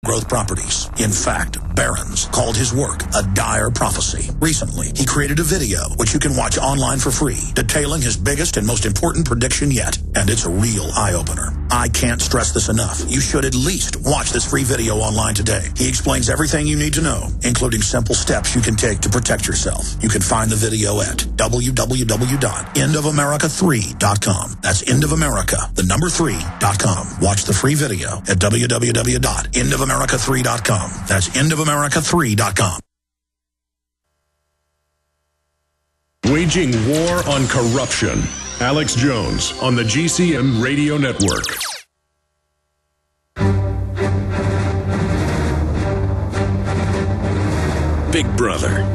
growth properties. In fact, Barron's called his work a dire prophecy. Recently, he created a video, which you can watch online for free, detailing his biggest and most important prediction yet. And it's a real eye-opener. I can't stress this enough. You should at least watch this free video online today. He explains everything you need to know, including simple steps you can take to protect yourself. You can find the video at www.endofamerica3.com. That's endofamerica, the number 3.com. Watch the free video at www.endofamerica3.com. That's endofamerica3.com. Waging war on corruption. Alex Jones on the GCN Radio Network. Big Brother,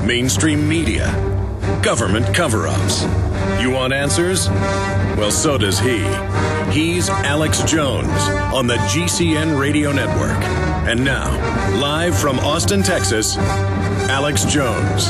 mainstream media, government cover-ups. You want answers? Well, so does he. He's Alex Jones on the GCN Radio Network. And now, live from Austin, Texas, Alex Jones.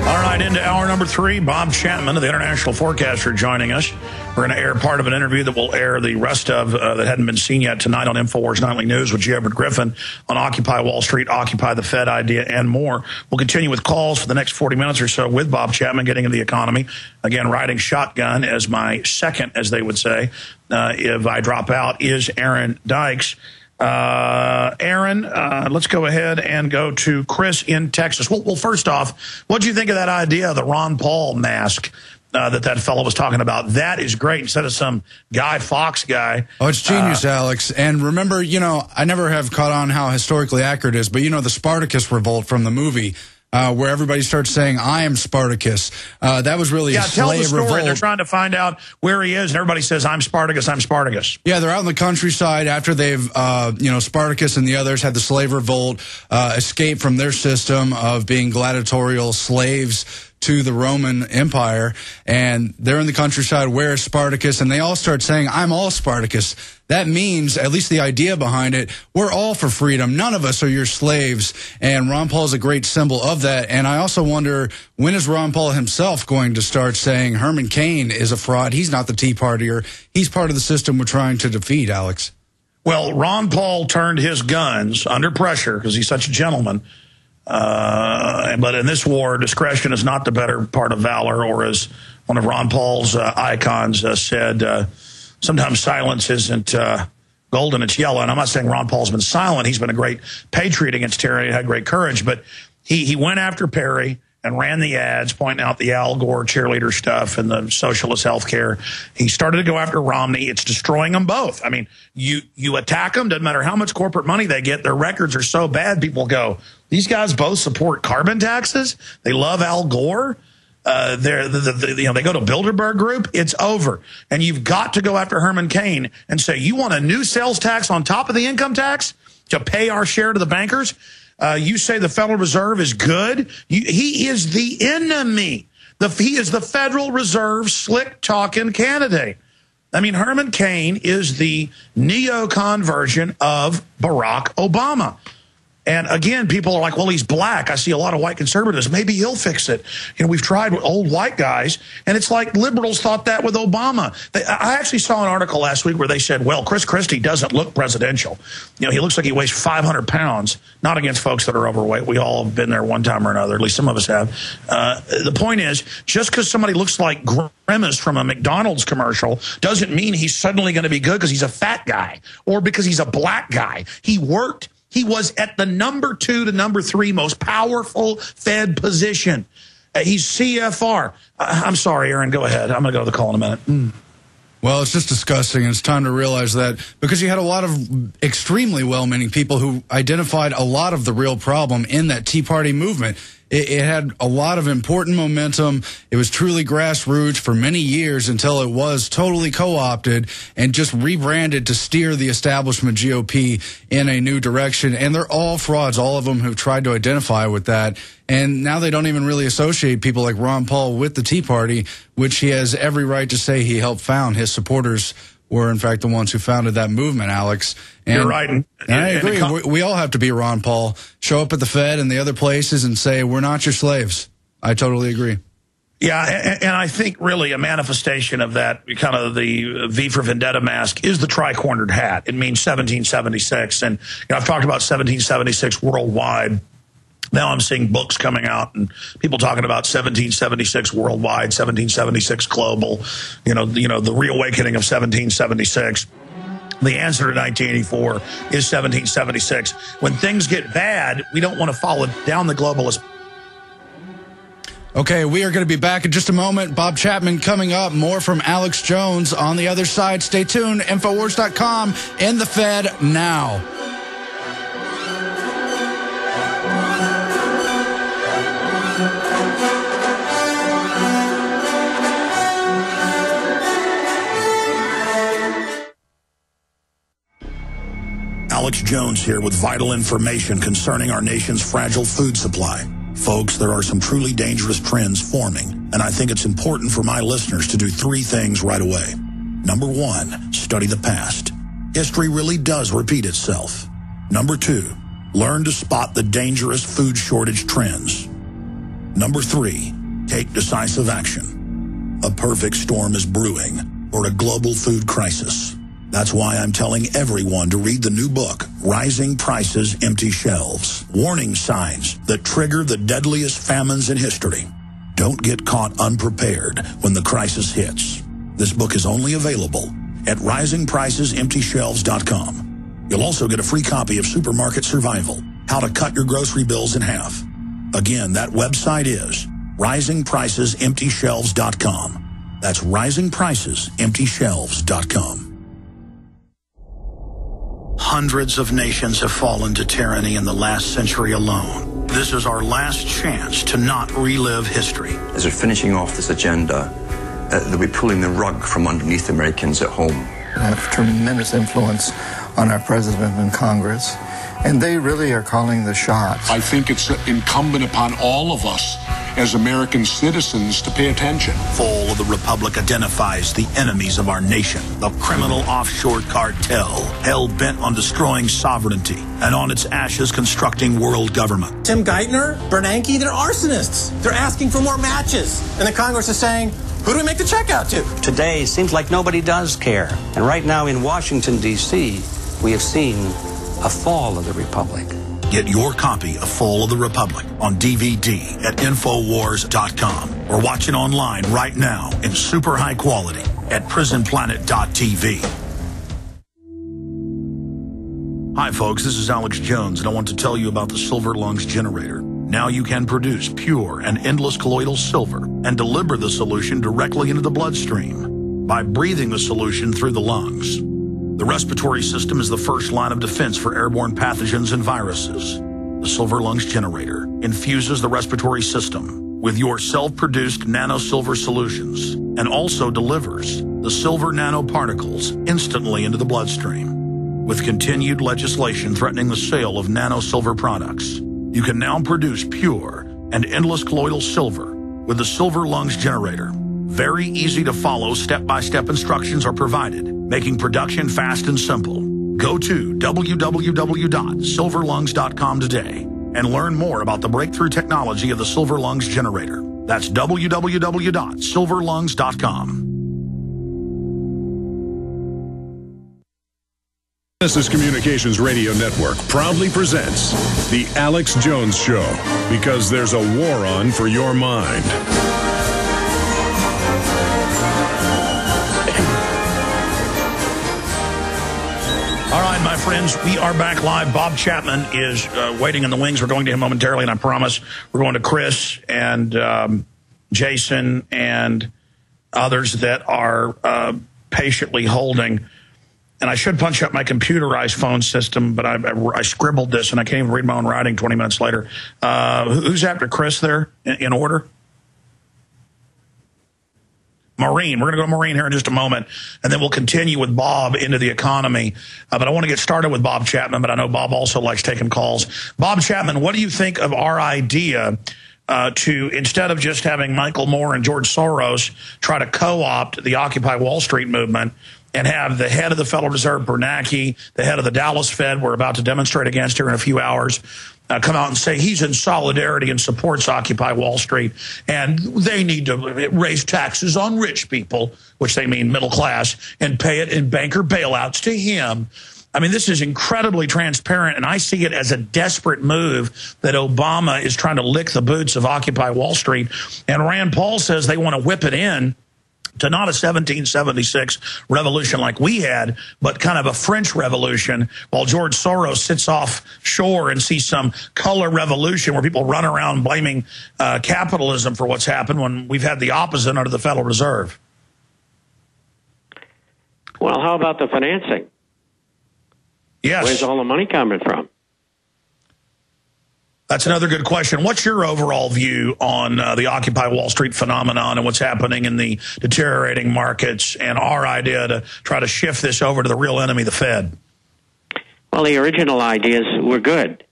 All right, into hour number 3, Bob Chapman of the International Forecaster joining us. We're going to air part of an interview that we'll air the rest of that hadn't been seen yet tonight on InfoWars Nightly News with J. Edward Griffin on Occupy Wall Street, Occupy the Fed idea, and more. We'll continue with calls for the next 40 minutes or so with Bob Chapman getting into the economy. Again, riding shotgun as my second, as they would say, if I drop out, is Aaron Dykes. Aaron, let's go ahead and go to Chris in Texas. Well, first off, what do you think of that idea, the Ron Paul mask that fellow was talking about? That is great, instead of some Guy Fawkes guy. Oh, it's genius, Alex. And remember, I never have caught on how historically accurate it is, but the Spartacus revolt from the movie, where everybody starts saying, I am Spartacus. That was really a slave revolt. Yeah, tell the story. They're trying to find out where he is, and everybody says, I'm Spartacus, I'm Spartacus. Yeah, they're out in the countryside after they've, Spartacus and the others had the slave revolt, escape from their system of being gladiatorial slaves to the Roman Empire, and they're in the countryside, where is Spartacus? And they all start saying, I'm all Spartacus. That means, at least the idea behind it, we're all for freedom. None of us are your slaves. And Ron Paul is a great symbol of that. And I also wonder, when is Ron Paul himself going to start saying Herman Cain is a fraud? He's not the Tea Partier. He's part of the system we're trying to defeat, Alex. Well, Ron Paul turned his guns under pressure because he's such a gentleman. But in this war, discretion is not the better part of valor, or as one of Ron Paul's icons said, sometimes silence isn't golden, it's yellow. And I'm not saying Ron Paul's been silent. He's been a great patriot against tyranny and had great courage. But he went after Perry and ran the ads, pointing out the Al Gore cheerleader stuff and the socialist health care. He started to go after Romney. It's destroying them both. I mean, you attack them, doesn't matter how much corporate money they get, their records are so bad, people go, these guys both support carbon taxes? They love Al Gore? They go to Bilderberg Group? It's over. And you've got to go after Herman Cain and say, you want a new sales tax on top of the income tax to pay our share to the bankers? You say the Federal Reserve is good. He is the enemy. He is the Federal Reserve slick-talking candidate. I mean, Herman Cain is the neocon version of Barack Obama. And again, people are like, well, he's black. I see a lot of white conservatives. Maybe he'll fix it. We've tried with old white guys, and it's like liberals thought that with Obama. I actually saw an article last week where they said, well, Chris Christie doesn't look presidential. He looks like he weighs 500 pounds, not against folks that are overweight. We all have been there one time or another. At least some of us have. The point is, just because somebody looks like Grimace from a McDonald's commercial doesn't mean he's suddenly going to be good because he's a fat guy or because he's a black guy. He worked. He was at the number 2 to number 3 most powerful Fed position. He's CFR. I'm sorry, Aaron, go ahead. I'm going to go to the call in a minute. Well, it's just disgusting. It's time to realize that, because you had a lot of extremely well-meaning people who identified a lot of the real problem in that Tea Party movement. It had a lot of important momentum. It was truly grassroots for many years until it was totally co-opted and just rebranded to steer the establishment GOP in a new direction. And they're all frauds, all of them who've tried to identify with that. And now they don't even really associate people like Ron Paul with the Tea Party, which he has every right to say he helped found. His supporters were, in fact, the ones who founded that movement, Alex. And you're right. And I agree. We all have to be Ron Paul. Show up at the Fed and the other places and say, we're not your slaves. I totally agree. Yeah, and I think really a manifestation of that, kind of the V for Vendetta mask, is the tri-cornered hat. It means 1776. And I've talked about 1776 worldwide. Now I'm seeing books coming out and people talking about 1776 worldwide, 1776 global, the reawakening of 1776. The answer to 1984 is 1776. When things get bad, we don't want to follow down the globalist. Okay, we are going to be back in just a moment. Bob Chapman coming up. More from Alex Jones on the other side. Stay tuned. Infowars.com and the Fed now. Alex Jones here with vital information concerning our nation's fragile food supply. Folks, there are some truly dangerous trends forming, and I think it's important for my listeners to do three things right away. Number one, study the past. History really does repeat itself. Number two, learn to spot the dangerous food shortage trends. Number three, take decisive action. A perfect storm is brewing for a global food crisis. That's why I'm telling everyone to read the new book, Rising Prices, Empty Shelves. Warning signs that trigger the deadliest famines in history. Don't get caught unprepared when the crisis hits. This book is only available at risingpricesemptyshelves.com. You'll also get a free copy of Supermarket Survival, How to Cut Your Grocery Bills in Half. Again, that website is risingpricesemptyshelves.com. That's risingpricesemptyshelves.com. Hundreds of nations have fallen to tyranny in the last century alone. This is our last chance to not relive history. As we're finishing off this agenda, they'll be pulling the rug from underneath Americans at home. I have tremendous influence on our president and Congress, and they really are calling the shots. I think it's incumbent upon all of us as American citizens to pay attention. Fall of the Republic identifies the enemies of our nation, the criminal offshore cartel, hell-bent on destroying sovereignty, and on its ashes constructing world government. Tim Geithner, Bernanke, they're arsonists. They're asking for more matches. And the Congress is saying, who do we make the check out to? Today seems like nobody does care. And right now in Washington, D.C., we have seen a fall of the Republic. Get your copy of Fall of the Republic on DVD at Infowars.com or watch it online right now in super high quality at prisonplanet.tv. Hi folks, this is Alex Jones and I want to tell you about the Silver Lungs generator. Now you can produce pure and endless colloidal silver and deliver the solution directly into the bloodstream by breathing the solution through the lungs. The respiratory system is the first line of defense for airborne pathogens and viruses. The Silver Lungs generator infuses the respiratory system with your self-produced nano-silver solutions and also delivers the silver nanoparticles instantly into the bloodstream. With continued legislation threatening the sale of nano-silver products, you can now produce pure and endless colloidal silver with the Silver Lungs generator. Very easy to follow, step-by-step instructions are provided, making production fast and simple. Go to www.silverlungs.com today and learn more about the breakthrough technology of the Silver Lungs generator. That's www.silverlungs.com. Genesis Communications Radio Network proudly presents The Alex Jones Show, because there's a war on for your mind. All right, my friends, we are back live. Bob Chapman is waiting in the wings. We're going to him momentarily, and I promise we're going to Chris and Jason and others that are patiently holding. And I should punch up my computerized phone system, but I scribbled this, and I can't even read my own writing 20 minutes later. Who's after Chris there in order? Maureen. We're going to go to Maureen here in just a moment, and then we'll continue with Bob into the economy. But I want to get started with Bob Chapman, but I know Bob also likes taking calls. Bob Chapman, what do you think of our idea to, instead of just having Michael Moore and George Soros try to co-opt the Occupy Wall Street movement, and have the head of the Federal Reserve, Bernanke, the head of the Dallas Fed, we're about to demonstrate against here in a few hours, come out and say he's in solidarity and supports Occupy Wall Street, and they need to raise taxes on rich people, which they mean middle class, and pay it in banker bailouts to him. I mean, this is incredibly transparent, and I see it as a desperate move that Obama is trying to lick the boots of Occupy Wall Street. And Rand Paul says they want to whip it in to not a 1776 revolution like we had, but kind of a French revolution, while George Soros sits offshore and sees some color revolution where people run around blaming capitalism for what's happened when we've had the opposite under the Federal Reserve. Well, how about the financing? Yes. Where's all the money coming from? That's another good question. What's your overall view on the Occupy Wall Street phenomenon and what's happening in the deteriorating markets and our idea to try to shift this over to the real enemy, the Fed? Well, the original ideas were good.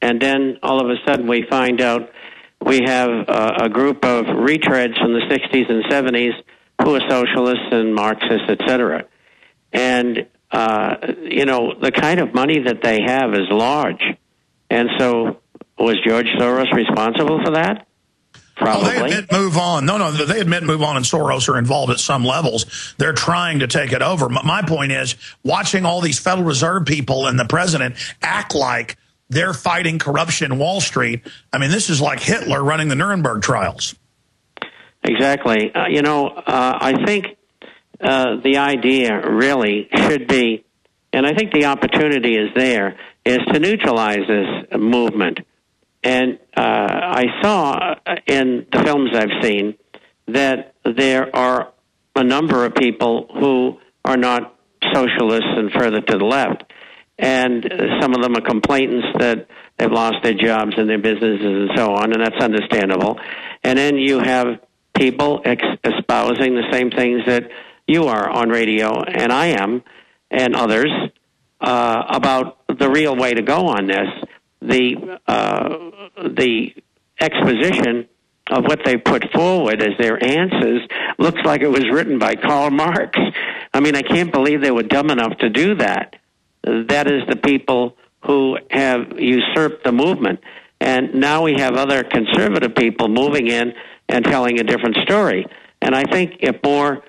And then all of a sudden we find out we have a group of retreads from the 60s and 70s who are socialists and Marxists, et cetera. And, you know, the kind of money that they have is large. And so was George Soros responsible for that? Probably. Oh, they admit move on. No, they admit move on and Soros are involved at some levels. They're trying to take it over. My point is, watching all these Federal Reserve people and the president act like they're fighting corruption in Wall Street. I mean, this is like Hitler running the Nuremberg trials. Exactly. You know, I think the idea really should be, and I think the opportunity is there, is to neutralize this movement. And I saw in the films I've seen that there are a number of people who are not socialists and further to the left. And some of them are complainants that they've lost their jobs and their businesses and so on, and that's understandable. And then you have people espousing the same things that you are on radio, and I am, and others, about the real way to go on this. The exposition of what they put forward as their answers looks like it was written by Karl Marx. I mean, I can't believe they were dumb enough to do that. That is the people who have usurped the movement. And now we have other conservative people moving in and telling a different story. And I think if more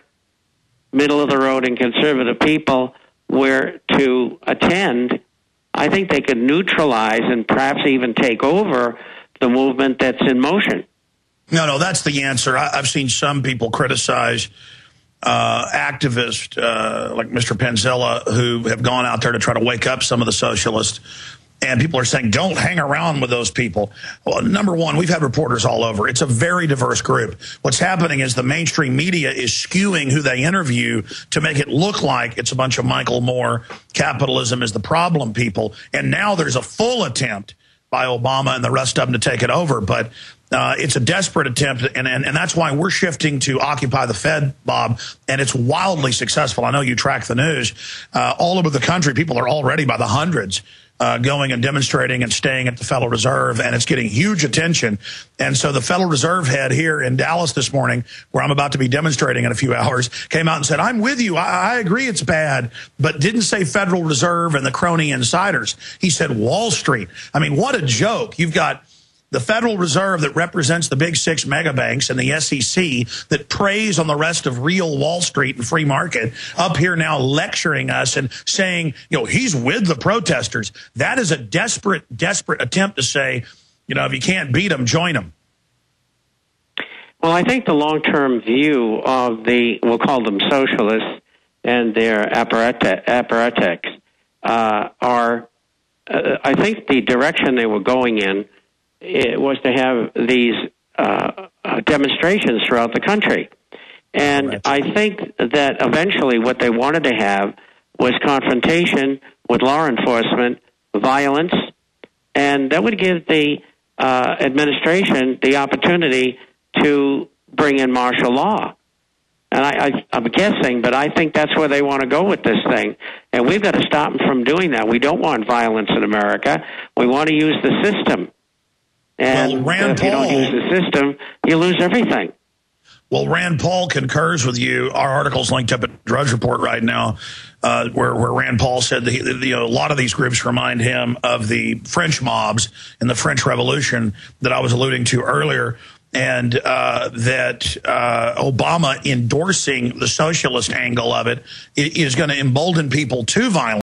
middle-of-the-road and conservative people were to attend, I think they could neutralize and perhaps even take over the movement that's in motion. No, that's the answer. I've seen some people criticize activists like Mr. Penzella who have gone out there to try to wake up some of the socialists. And people are saying, don't hang around with those people. Well, number one, we've had reporters all over. It's a very diverse group. What's happening is the mainstream media is skewing who they interview to make it look like it's a bunch of Michael Moore, capitalism is the problem people. And now there's a full attempt by Obama and the rest of them to take it over. But it's a desperate attempt, and that's why we're shifting to Occupy the Fed, Bob, and it's wildly successful. I know you track the news. All over the country, people are already by the hundreds going and demonstrating and staying at the Federal Reserve, and it's getting huge attention. And so the Federal Reserve head here in Dallas this morning, where I'm about to be demonstrating in a few hours, came out and said, I'm with you. I agree it's bad, but didn't say Federal Reserve and the crony insiders. He said Wall Street. I mean, what a joke. You've got the Federal Reserve that represents the big six mega banks and the SEC that preys on the rest of real Wall Street and free market up here now lecturing us and saying, you know, he's with the protesters. That is a desperate attempt to say, you know, if you can't beat them, join them. Well, I think the long-term view of we'll call them socialists and their apparatchiks are, I think the direction they were going in, it was to have these demonstrations throughout the country. And right. I think that eventually what they wanted to have was confrontation with law enforcement, violence, and that would give the administration the opportunity to bring in martial law. And I'm guessing, but I think that's where they want to go with this thing. And we've got to stop them from doing that. We don't want violence in America. We want to use the system. And if you don't use the system, you lose everything. Well, Rand Paul concurs with you. Our article's linked up at Drudge Report right now, where Rand Paul said that a lot of these groups remind him of the French mobs in the French Revolution that I was alluding to earlier, and that Obama endorsing the socialist angle of it is going to embolden people to violence.